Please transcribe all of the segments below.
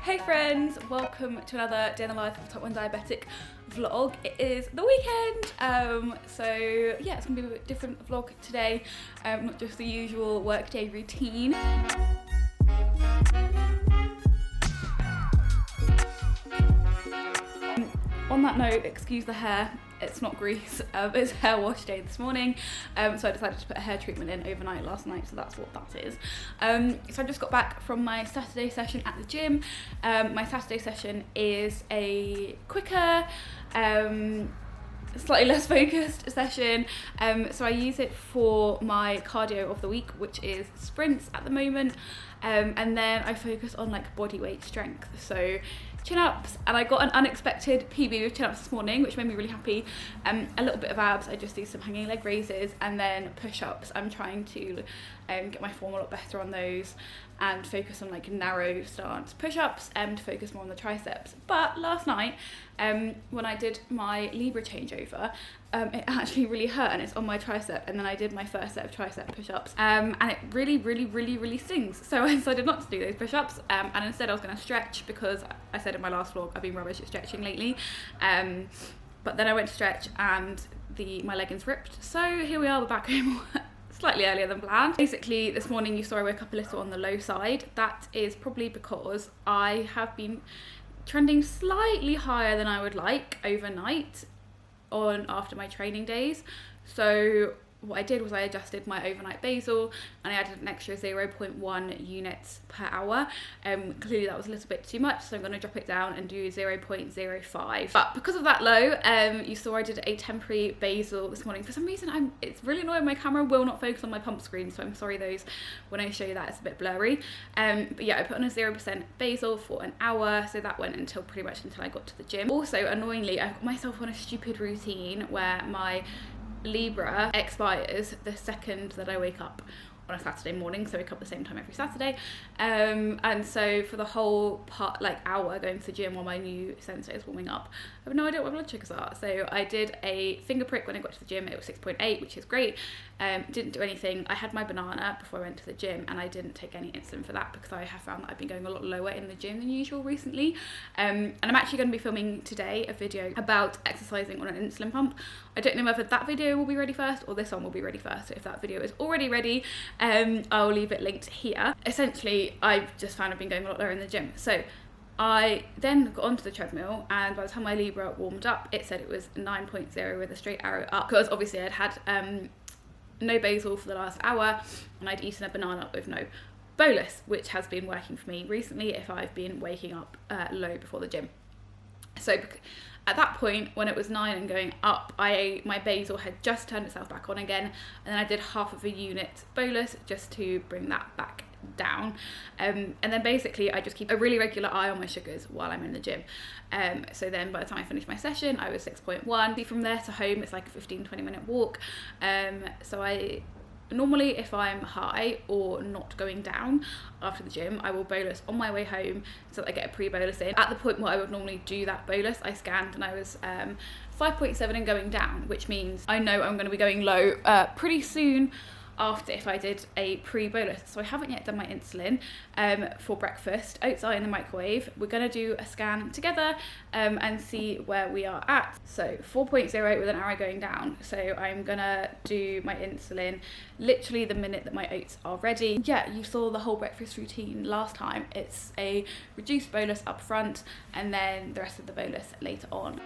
Hey friends, welcome to another day in the life of a Type 1 Diabetic vlog. It is the weekend, so yeah, it's gonna be a bit different vlog today, not just the usual workday routine. On that note, excuse the hair, it's not grease, it's hair wash day this morning, so I decided to put a hair treatment in overnight last night, so that's what that is. So I just got back from my Saturday session at the gym. My Saturday session is a quicker, slightly less focused session, so I use it for my cardio of the week, which is sprints at the moment, and then I focus on like body weight strength, so chin-ups, and I got an unexpected PB with chin-ups this morning, which made me really happy. A little bit of abs, I just do some hanging leg raises, and then push-ups. I'm trying to get my form a lot better on those and focus on like narrow stance push-ups to focus more on the triceps. But last night, when I did my Libra changeover, it actually really hurt, and it's on my tricep, and then I did my first set of tricep push-ups, and it really stings. So I decided not to do those push-ups, and instead I was going to stretch, because I said in my last vlog I've been rubbish at stretching lately, but then I went to stretch and my leggings ripped, so here we are, we're back home slightly earlier than planned. Basically this morning you saw I woke up a little on the low side. That is probably because I have been trending slightly higher than I would like overnight after my training days. So what I did was I adjusted my overnight basal, and I added an extra 0.1 units per hour. Clearly that was a little bit too much, so I'm going to drop it down and do 0.05. But because of that low, you saw I did a temporary basal this morning. For some reason, it's really annoying, my camera will not focus on my pump screen, so I'm sorry those, when I show you that, it's a bit blurry. But yeah, I put on a 0% basal for an hour, so that went until pretty much until I got to the gym. Also, annoyingly, I got myself on a stupid routine where my Libra expires the second that I wake up on a Saturday morning, so I wake up the same time every Saturday, and so for the whole hour going to the gym while my new sensor is warming up, I have no idea what my blood sugars are. So I did a finger prick when I got to the gym. It was 6.8, which is great. Didn't do anything. I had my banana before I went to the gym, and I didn't take any insulin for that, because I have found that I've been going a lot lower in the gym than usual recently. And I'm actually going to be filming today a video about exercising on an insulin pump. I don't know whether that video will be ready first or this one will be ready first. So if that video is already ready, I'll leave it linked here. Essentially, I've just found I've been going a lot lower in the gym. So I then got onto the treadmill, and by the time my Libra warmed up, it said it was 9.0 with a straight arrow up, because obviously I'd had no basal for the last hour, and I'd eaten a banana with no bolus, which has been working for me recently if I've been waking up low before the gym. So at that point, when it was 9 and going up, my basal had just turned itself back on again, and then I did half of a unit bolus just to bring that back down, and then basically I just keep a really regular eye on my sugars while I'm in the gym. So then by the time I finished my session, I was 6.1. From there to home, it's like a 15-20 minute walk. So I normally, if I'm high or not going down after the gym, I will bolus on my way home so that I get a pre-bolus in. At the point where I would normally do that bolus, I scanned and I was 5.7 and going down, which means I know I'm going to be going low pretty soon after if I did a pre-bolus. So I haven't yet done my insulin for breakfast. Oats are in the microwave. We're going to do a scan together and see where we are at. So 4.0 with an arrow going down. So I'm going to do my insulin literally the minute that my oats are ready. Yeah, you saw the whole breakfast routine last time. It's a reduced bolus up front and then the rest of the bolus later on.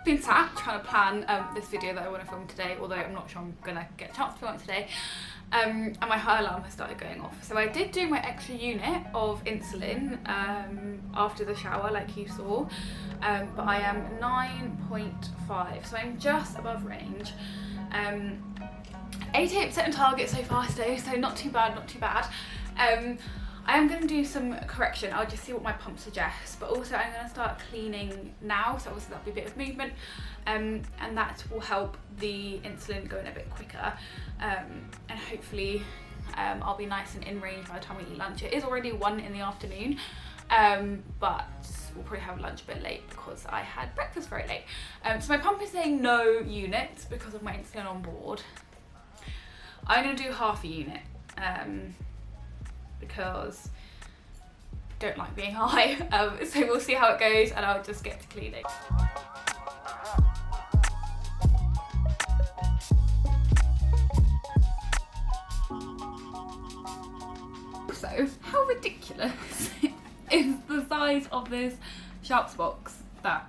Been sat trying to plan this video that I want to film today, although I'm not sure I'm gonna get a chance to film it today, and my high alarm has started going off. So I did do my extra unit of insulin after the shower like you saw, but I am 9.5, so I'm just above range. 88% on target so far today, so not too bad, not too bad. I am going to do some correction. I'll just see what my pump suggests, but also I'm going to start cleaning now, so obviously that'll be a bit of movement, and that will help the insulin go in a bit quicker, and hopefully I'll be nice and in range by the time we eat lunch. It is already 1 in the afternoon, but we'll probably have lunch a bit late because I had breakfast very late. So my pump is saying no units because of my insulin on board. I'm going to do half a unit. Because I don't like being high, so we'll see how it goes and I'll just get to cleaning. So, how ridiculous is the size of this Sharps box that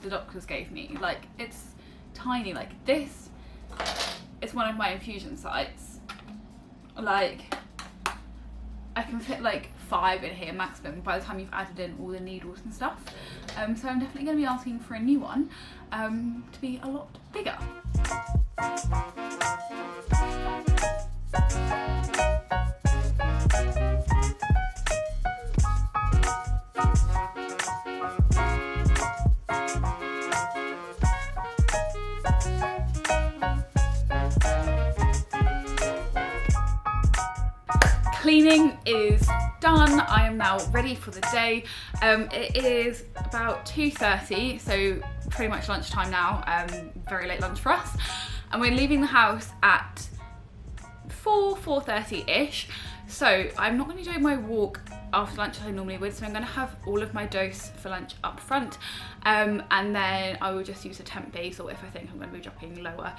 the doctors gave me? Like, it's tiny. Like, this is one of my infusion sites. Like, I can fit like 5 in here maximum by the time you've added in all the needles and stuff. So I'm definitely going to be asking for a new one to be a lot bigger. Cleaning is done. I am now ready for the day. It is about 2:30, so pretty much lunchtime now. Very late lunch for us, and we're leaving the house at 4:30ish. So I'm not going to be doing my walk after lunch as I normally would, so I'm going to have all of my dose for lunch up front, and then I will just use a temp basal if I think I'm going to be dropping lower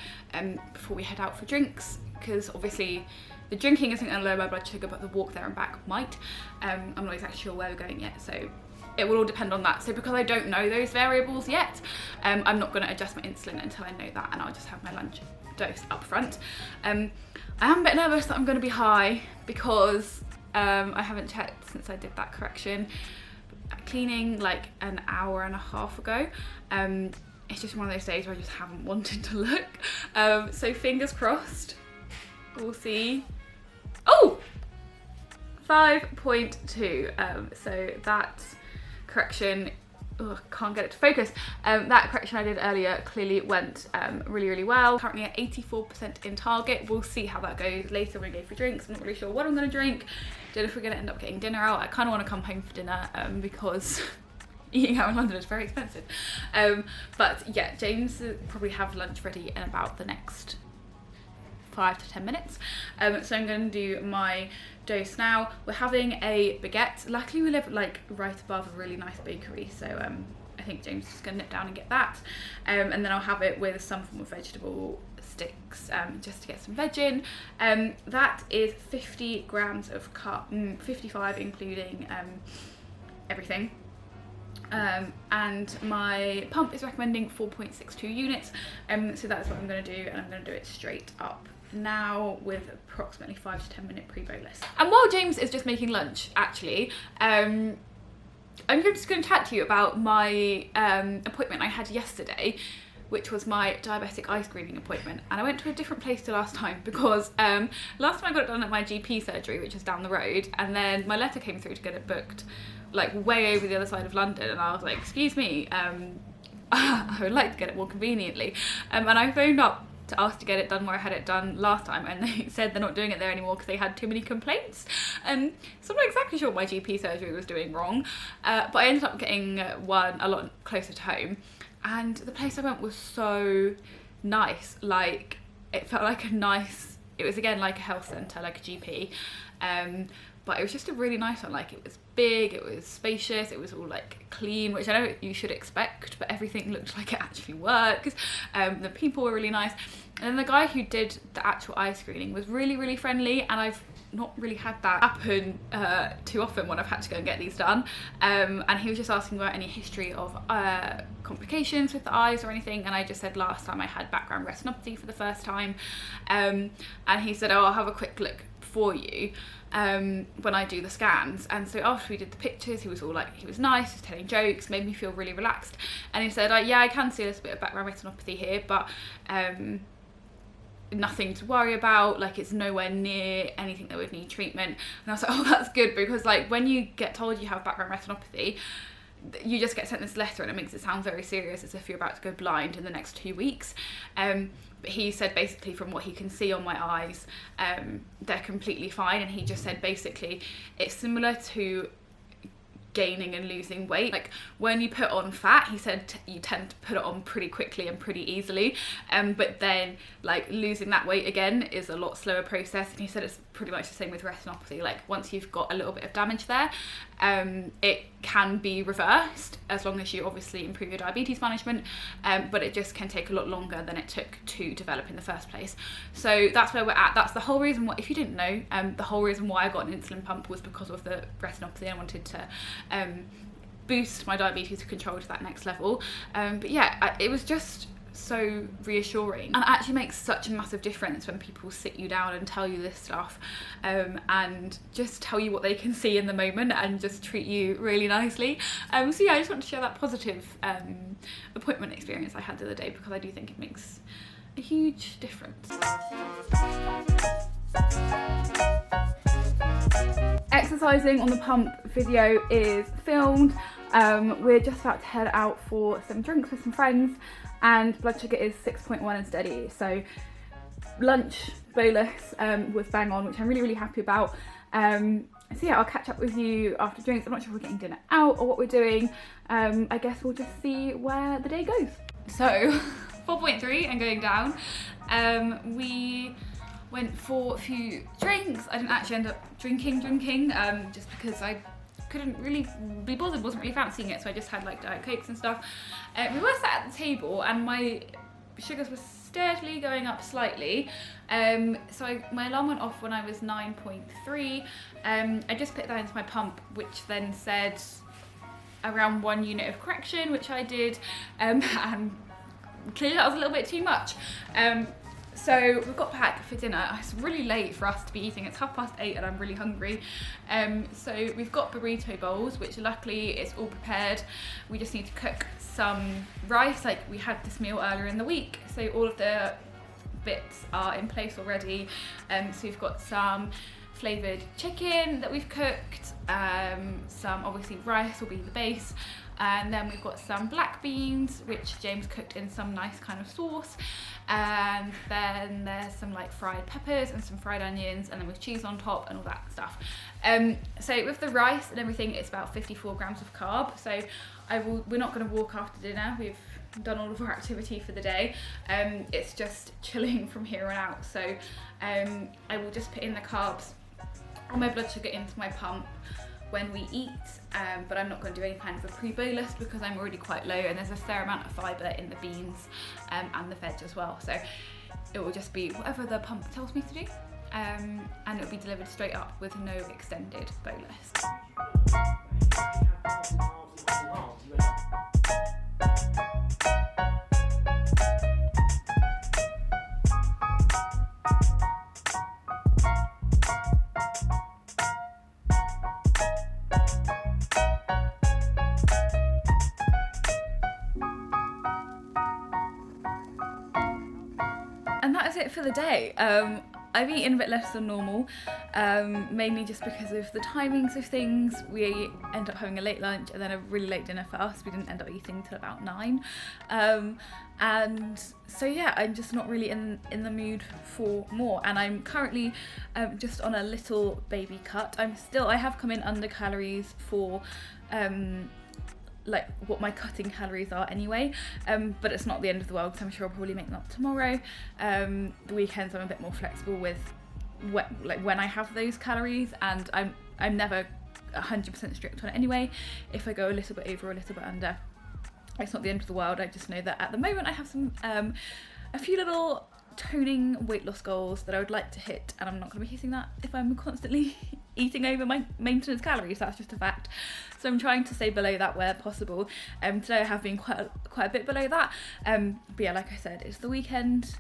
before we head out for drinks, because obviously the drinking isn't going to lower my blood sugar, but the walk there and back might. I'm not exactly sure where we're going yet, so it will all depend on that. So because I don't know those variables yet, I'm not going to adjust my insulin until I know that, and I'll just have my lunch dose up front. I am a bit nervous that I'm going to be high because I haven't checked since I did that correction. Cleaning like an hour and a half ago. It's just one of those days where I just haven't wanted to look. So fingers crossed, we'll see. Oh! 5.2. So that correction, can't get it to focus. That correction I did earlier clearly went really, really well. Currently at 84% in target. We'll see how that goes later when we go for drinks. I'm not really sure what I'm going to drink. Don't know if we're going to end up getting dinner out. I kind of want to come home for dinner because eating out in London is very expensive. But yeah, James will probably have lunch ready in about the next 5 to 10 minutes. So I'm going to do my dose now. We're having a baguette. Luckily we live like right above a really nice bakery, so I think James is just going to nip down and get that, and then I'll have it with some form of vegetable sticks just to get some veg in. That is 50 grams of carb, 55 including everything. and my pump is recommending 4.62 units, so that's what I'm going to do, and I'm going to do it straight up now with approximately 5 to 10 minute pre-bolus. And while James is just making lunch, actually, I'm just going to chat to you about my appointment I had yesterday, which was my diabetic eye screening appointment. And I went to a different place to last time because last time I got it done at my GP surgery, which is down the road, and then my letter came through to get it booked like way over the other side of London, and I was like, excuse me, I would like to get it more conveniently, and I phoned up to ask to get it done where I had it done last time, and they said they're not doing it there anymore because they had too many complaints. So I'm not exactly sure what my GP surgery was doing wrong, but I ended up getting one a lot closer to home, and the place I went was so nice. Like, it felt like it was again like a health centre, like a GP, but it was just a really nice one. Like, it was big, it was spacious, it was all like clean, which I know you should expect, but everything looked like it actually works. The people were really nice, and then the guy who did the actual eye screening was really friendly, and I've not really had that happen too often when I've had to go and get these done, and he was just asking about any history of complications with the eyes or anything, and I just said last time I had background retinopathy for the first time, and he said, oh, I'll have a quick look for you when I do the scans. And so after we did the pictures, he was all like, he was nice, he was telling jokes, made me feel really relaxed, and he said, yeah, I can see a little bit of background retinopathy here, but nothing to worry about, like it's nowhere near anything that would need treatment. And I was like, oh, that's good, because like when you get told you have background retinopathy, you just get sent this letter and it makes it sound very serious, as if you're about to go blind in the next 2 weeks. But he said basically from what he can see on my eyes, they're completely fine, and he just said basically it's similar to gaining and losing weight. Like when you put on fat, he said you tend to put it on pretty quickly and pretty easily, but then like losing that weight again is a lot slower process. And he said it's pretty much the same with retinopathy. Like once you've got a little bit of damage there, it can be reversed as long as you obviously improve your diabetes management, but it just can take a lot longer than it took to develop in the first place. So that's where we're at. That's the whole reason why, if you didn't know, the whole reason why I got an insulin pump was because of the retinopathy. I wanted to boost my diabetes control to that next level, but yeah, it was just so reassuring, and it actually makes such a massive difference when people sit you down and tell you this stuff, and just tell you what they can see in the moment and just treat you really nicely. So yeah, I just want to share that positive appointment experience I had the other day, because I do think it makes a huge difference. Exercising on the pump video is filmed. We're just about to head out for some drinks with some friends, and blood sugar is 6.1 and steady. So lunch bolus was bang on, which I'm really happy about. So yeah, I'll catch up with you after drinks. I'm not sure if we're getting dinner out or what we're doing. I guess we'll just see where the day goes. So 4.3 and going down. We went for a few drinks. I didn't actually end up drinking, just because I couldn't really be bothered, wasn't really fancying it, so I just had like Diet Cokes and stuff. We were sat at the table and my sugars were steadily going up slightly, so my alarm went off when I was 9.3. I just put that into my pump, which then said around 1 unit of correction, which I did, and clearly that was a little bit too much. So we've got back for dinner. It's really late for us to be eating. It's 8:30 and I'm really hungry. So we've got burrito bowls, which luckily is all prepared. We just need to cook some rice. Like we had this meal earlier in the week, so all of the bits are in place already. So we've got some flavoured chicken that we've cooked, some obviously rice will be the base, and then we've got some black beans which James cooked in some nice kind of sauce, and then there's some like fried peppers and some fried onions, and then with cheese on top and all that stuff. So with the rice and everything, it's about 54 grams of carb. So we're not going to walk after dinner. We've done all of our activity for the day. It's just chilling from here on out. So I will just put in the carbs and my blood sugar into my pump when we eat, but I'm not going to do any kind of a pre-bolus because I'm already quite low, and there's a fair amount of fibre in the beans and the veg as well. So it will just be whatever the pump tells me to do, and it'll be delivered straight up with no extended bolus. and that is it for the day. I've eaten a bit less than normal, mainly just because of the timings of things. We ended up having a late lunch and then a really late dinner for us. We didn't end up eating till about 9. And so yeah, I'm just not really in the mood for more, and I'm currently just on a little baby cut. I have come in under calories for like what my cutting calories are anyway, but it's not the end of the world, because I'm sure I'll probably make them up tomorrow. The weekends I'm a bit more flexible with when I have those calories, and I'm never 100% strict on it anyway. If I go a little bit over or a little bit under, it's not the end of the world. I just know that at the moment I have some a few little toning weight loss goals that I would like to hit, and I'm not going to be hitting that if I'm constantly eating over my maintenance calories. That's just a fact. So I'm trying to stay below that where possible. Today I have been quite a bit below that, but yeah, like I said, it's the weekend.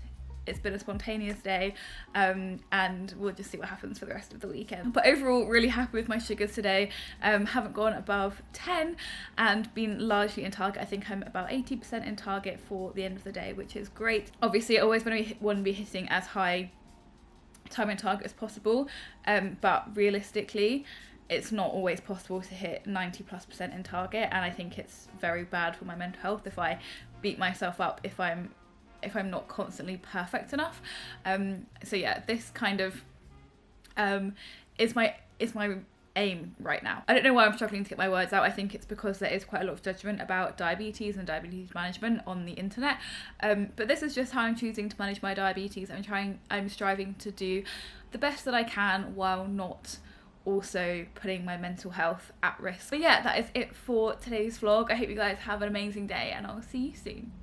It's been a spontaneous day, and we'll just see what happens for the rest of the weekend. But overall, really happy with my sugars today. Haven't gone above 10 and been largely in target. I think I'm about 80% in target for the end of the day, which is great. Obviously, I always want to be hitting as high time in target as possible, but realistically, it's not always possible to hit 90+% in target, and I think it's very bad for my mental health if I beat myself up if I'm not constantly perfect enough. So yeah, this kind of is my aim right now. I don't know why I'm struggling to get my words out. I think it's because there is quite a lot of judgment about diabetes and diabetes management on the internet, but this is just how I'm choosing to manage my diabetes. I'm striving to do the best that I can while not also putting my mental health at risk. But yeah, that is it for today's vlog. I hope you guys have an amazing day, and I'll see you soon.